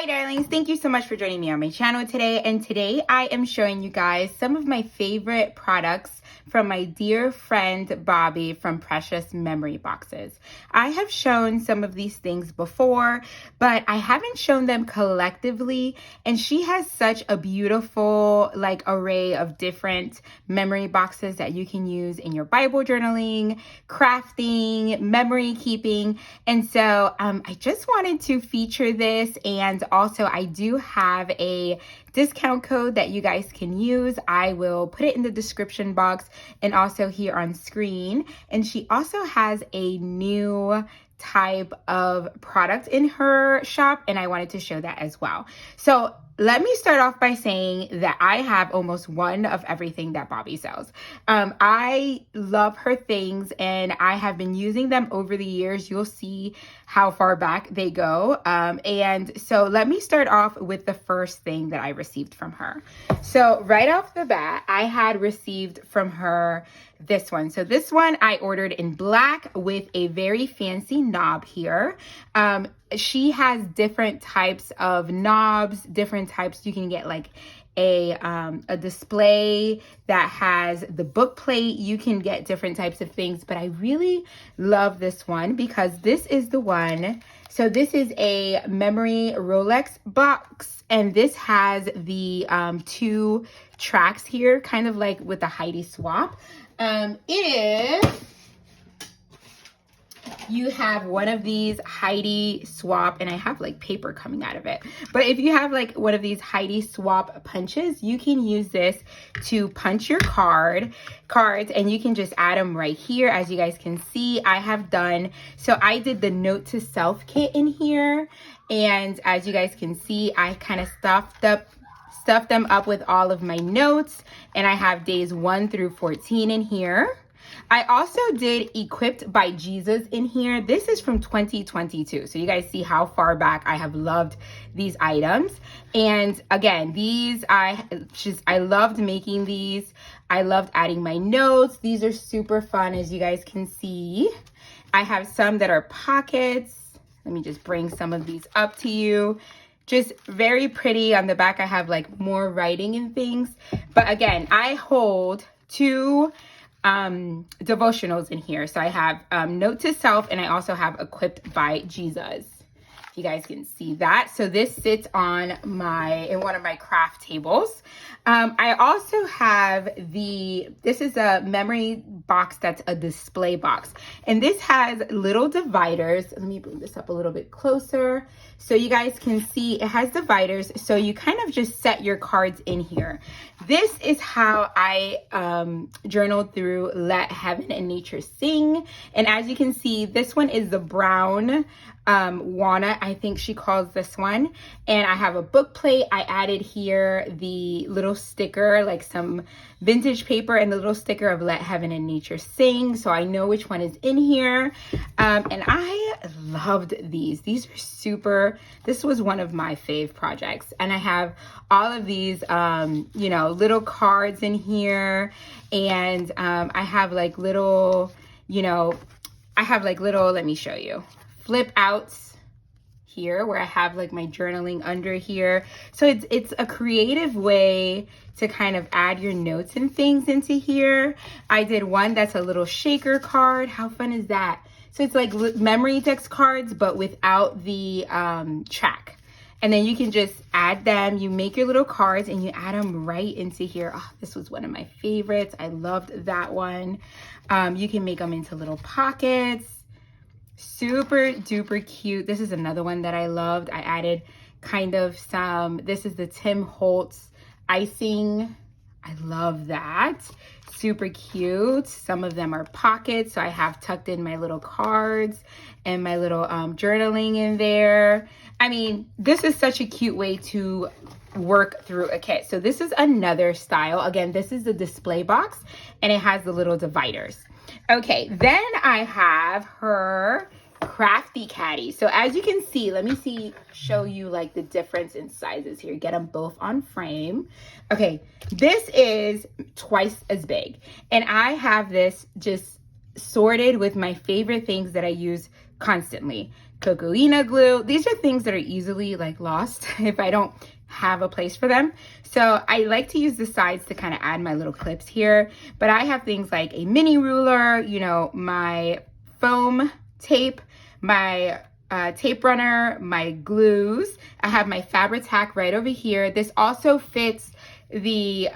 Hi darlings, thank you so much for joining me on my channel today. And today I am showing you guys some of my favorite products from my dear friend Bobby from Precious Memory Boxes. I have shown some of these things before, but I haven't shown them collectively. And she has such a beautiful array of different memory boxes that you can use in your Bible journaling, crafting, memory keeping. And so I just wanted to feature this, and also I do have a discount code that you guys can use. I will put it in the description box and also here on screen. And she also has a new type of product in her shop, and I wanted to show that as well. So let me start off by saying that I have almost one of everything that Bobby sells. I love her things, and I have been using them over the years. You'll see how far back they go. And so let me start off with the first thing that I received from her. So right off the bat, I had received from her this one. So this one I ordered in black with a very fancy knob here. She has different types of knobs, different types. You can get like a display that has the book plate. You can get different types of things, but I really love this one because this is the one. So this is a memory Rolex box, and this has the 2 tracks here, kind of like with the Heidi swap. If you have one of these Heidi swap, and I have like paper coming out of it, but if you have like one of these Heidi swap punches, you can use this to punch your cards, and you can just add them right here. As you guys can see, I have done, so I did the note to self kit in here, and as you guys can see, I kind of stuffed them up with all of my notes, and I have days 1 through 14 in here. I also did Equipped by Jesus in here. This is from 2022. So you guys see how far back I have loved these items. And again, these, I loved making these. I loved adding my notes. These are super fun, as you guys can see. I have some that are pockets. Let me just bring some of these up to you. Just very pretty. On the back, I have like more writing and things. But again, I hold 2 devotionals in here. So I have Note to Self, and I also have Equipped by Jesus. You guys can see that. So this sits on in one of my craft tables. I also have this is a memory box that's a display box. And this has little dividers. Let me bring this up a little bit closer so you guys can see it has dividers. So you kind of just set your cards in here. This is how I journaled through Let Heaven and Nature Sing. And as you can see, this one is the brown walnut, I think she calls this one. And I have a book plate. I added here the little sticker, like some vintage paper, and the little sticker of Let Heaven and Nature Sing, so I know which one is in here. And I loved these. These are super, this was one of my fave projects. And I have all of these little cards in here, and I have like little, let me show you, flip outs here where I have like my journaling under here. So it's a creative way to kind of add your notes and things into here. I did one that's a little shaker card. How fun is that? So it's like memory text cards, but without the track. And then you can just add them. You make your little cards and you add them right into here. Oh, this was one of my favorites. I loved that one. You can make them into little pockets. Super duper cute. This is another one that I loved. I added kind of this is the Tim Holtz icing. I love that. Super cute. Some of them are pockets, so I have tucked in my little cards and my little journaling in there. I mean, this is such a cute way to work through a kit. So this is another style. Again, this is the display box, and it has the little dividers. Okay, then I have her Crafty Caddy. So as you can see, let me show you like the difference in sizes here. Get them both on frame. Okay, this is twice as big, and I have this just sorted with my favorite things that I use constantly. Cocoina glue. These are things that are easily like lost if I don't have a place for them. So I like to use the sides to kind of add my little clips here. But I have things like a mini ruler, you know, my foam tape, my tape runner, my glues. I have my Fabri-Tac right over here. This also fits the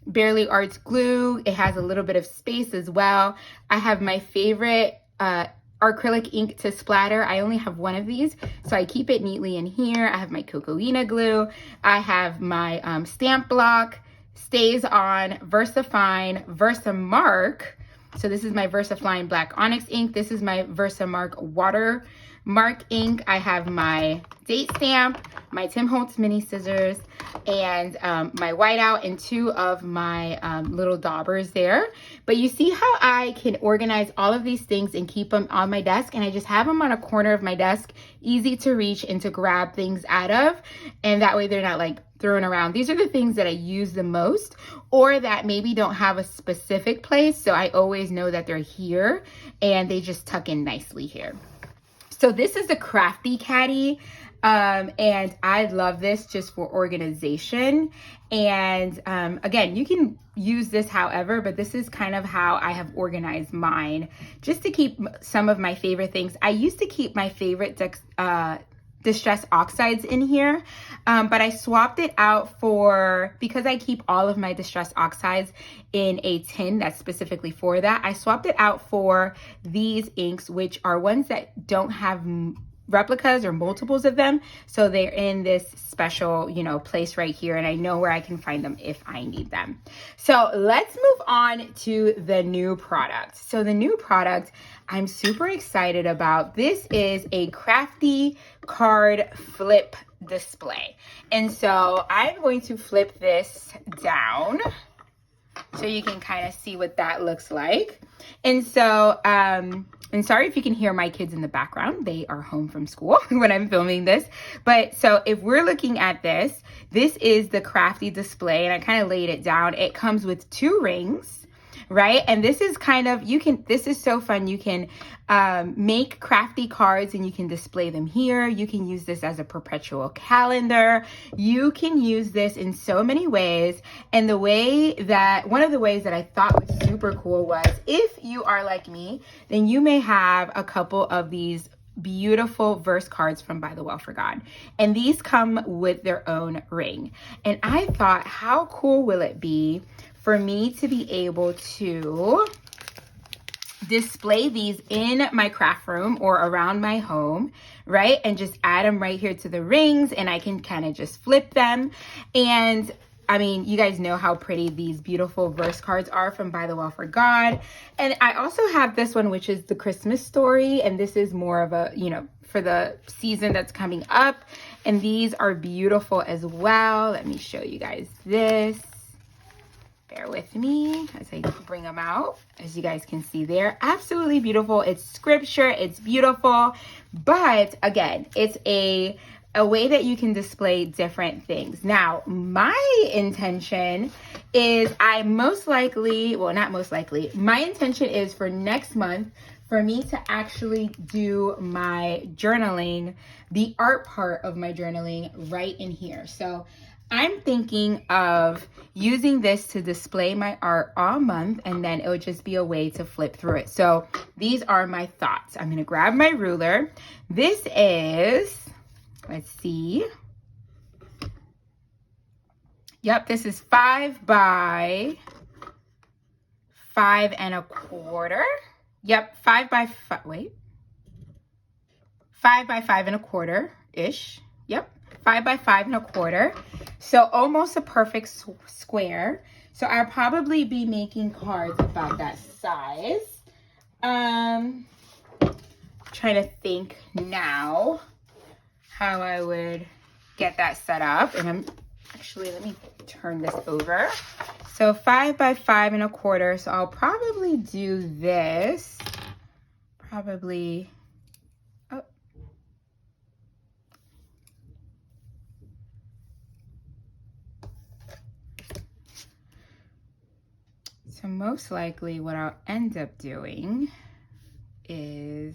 Barely Arts glue. It has a little bit of space as well. I have my favorite acrylic ink to splatter. I only have one of these, so I keep it neatly in here. I have my Cocoina glue. I have my stamp block, Stays On, VersaFine, Versamark. So this is my VersaFine Black Onyx ink. This is my Versamark Watermark ink. I have my date stamp, my Tim Holtz mini scissors, and my whiteout, and two of my little daubers there. But you see how I can organize all of these things and keep them on my desk, and I just have them on a corner of my desk, easy to reach and to grab things out of, and that way they're not like thrown around. These are the things that I use the most, or that maybe don't have a specific place, so I always know that they're here and they just tuck in nicely here. So this is the Crafty Caddy, and I love this just for organization. And again, you can use this however, but this is kind of how I have organized mine, just to keep some of my favorite things. I used to keep my favorite Distress Oxides in here, but I swapped it out for, because I keep all of my Distress Oxides in a tin that's specifically for that, I swapped it out for these inks, which are ones that don't have replicas or multiples of them, so they're in this special, you know, place right here, and I know where I can find them if I need them. So let's move on to the new product. So the new product I'm super excited about. This is a Crafty card flip display, and so I'm going to flip this down so you can kind of see what that looks like. And so and sorry if you can hear my kids in the background. They are home from school when I'm filming this. But so if we're looking at this, this is the Crafty display, and I kind of laid it down. It comes with 2 rings, right? And this is kind of, this is so fun. You can make crafty cards and you can display them here. You can use this as a perpetual calendar. You can use this in so many ways. And one of the ways that I thought was super cool was, if you are like me, then you may have a couple of these beautiful verse cards from By the Well for God, and these come with their own ring. And I thought, how cool will it be for me to be able to display these in my craft room or around my home, right? And just add them right here to the rings, and I can kind of just flip them. And I mean, you guys know how pretty these beautiful verse cards are from By the Well for God. And I also have this one, which is the Christmas story. And this is more of a, you know, for the season that's coming up. And these are beautiful as well. Let me show you guys this. Bear with me as I bring them out. As you guys can see, they're absolutely beautiful. It's scripture, it's beautiful, but again, it's a way that you can display different things. Now, my intention is my intention is for next month for me to actually do my journaling, the art part of my journaling right in here. So I'm thinking of using this to display my art all month, and then it would just be a way to flip through it. So these are my thoughts. I'm going to grab my ruler. This is, let's see. Yep, this is 5 by 5 1/4. Yep, 5 by 5, 5 by 5 1/4-ish. Yep, 5 by 5 1/4. So almost a perfect square. So I'll probably be making cards about that size. Trying to think now how I would get that set up. And let me turn this over. So 5 by 5 1/4. So I'll probably do this. So most likely what I'll end up doing is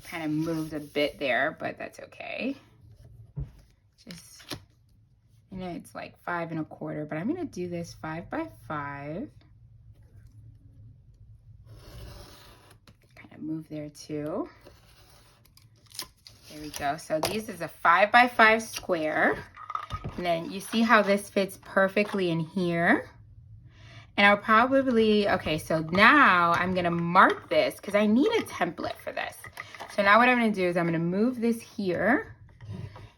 kind of moved a bit there, but that's okay. Just, you know, it's like 5 1/4, but I'm gonna do this 5 by 5. Kind of move there too. There we go. So this is a 5 by 5 square. And then you see how this fits perfectly in here. And I'll probably, okay, so now I'm gonna mark this because I need a template for this. So now what I'm gonna do is I'm gonna move this here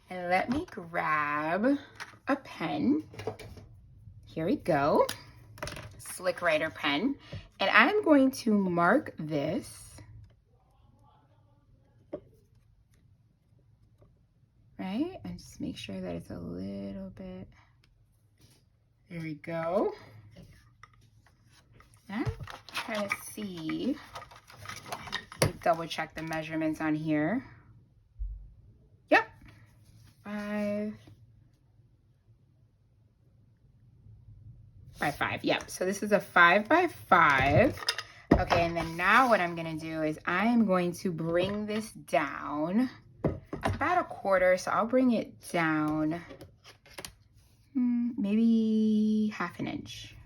and let me grab a pen. Here we go, Slick Writer pen. And I'm going to mark this, right? And just make sure that it's a little bit, there we go. I'm trying to see, double check the measurements on here. Yep, 5 by 5, yep. So this is a 5 by 5. Okay, and then now what I'm gonna do is I'm going to bring this down about 1/4, so I'll bring it down maybe 1/2 inch.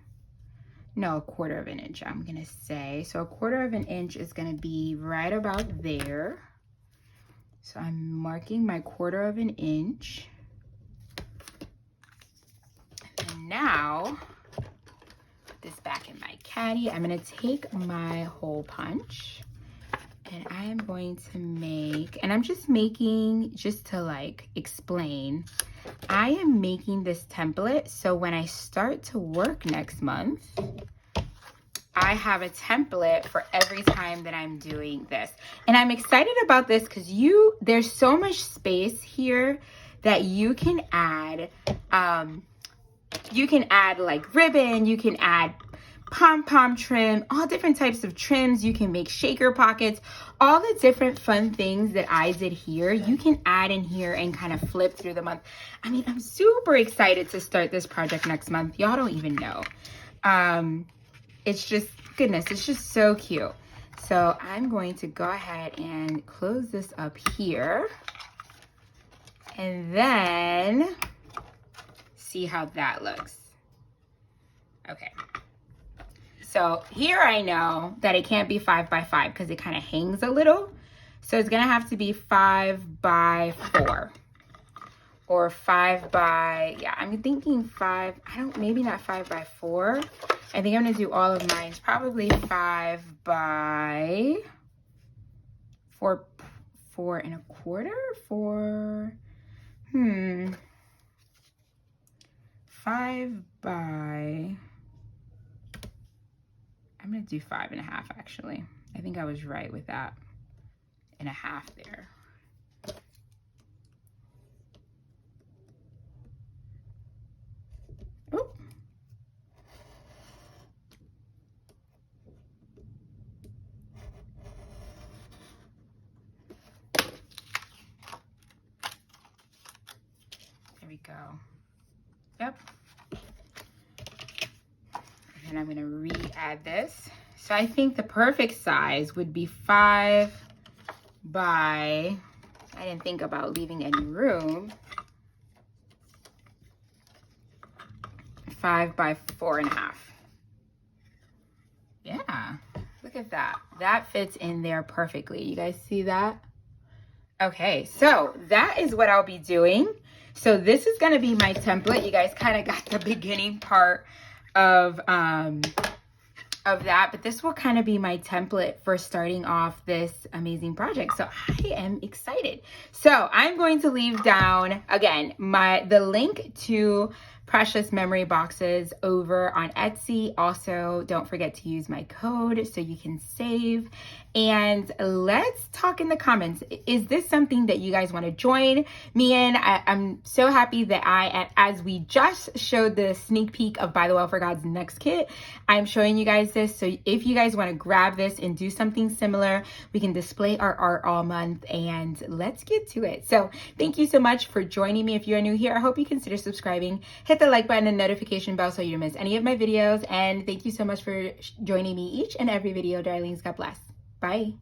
No, 1/4 of an inch, I'm gonna say. So 1/4 of an inch is gonna be right about there. So I'm marking my 1/4 of an inch. And now, put this back in my caddy. I'm gonna take my hole punch and I am going to make, and I'm just making, just to like explain, I am making this template so when I start to work next month, I have a template for every time that I'm doing this. And I'm excited about this because there's so much space here that you can add like ribbon, you can add pom-pom trim, all different types of trims. You can make shaker pockets, all the different fun things that I did here, you can add in here and kind of flip through the month. I mean, I'm super excited to start this project next month. Y'all don't even know. It's just, goodness, it's just so cute. So I'm going to go ahead and close this up here and then see how that looks. Okay. So here I know that it can't be 5 by 5 because it kind of hangs a little. So it's gonna have to be 5 by 4 or 5 by, yeah, I'm thinking 5, maybe not 5 by 4. I think I'm gonna do all of mine. It's probably 5 by 4 1/4, 5 by, I'm gonna do 5 1/2 actually. I think I was right with that, 1/2 there. Oh. There we go. Yep. And I'm gonna re-add this. So I think the perfect size would be 5 by, I didn't think about leaving any room, 5 by 4 1/2. Yeah, look at that. That fits in there perfectly. You guys see that? Okay, so that is what I'll be doing. So this is gonna be my template. You guys kind of got the beginning part of that, but this will kind of be my template for starting off this amazing project. So I am excited. So I'm going to leave down again the link to precious memory boxes over on Etsy. Also, don't forget to use my code so you can save. And let's talk in the comments. Is this something that you guys want to join me in? I'm so happy that as we just showed the sneak peek of By the Well for God's next kit, I'm showing you guys this. So if you guys want to grab this and do something similar, we can display our art all month, and let's get to it. So thank you so much for joining me. If you are new here, I hope you consider subscribing. Hit the like button and notification bell so you don't miss any of my videos. And thank you so much for joining me each and every video, darlings. God bless. Bye.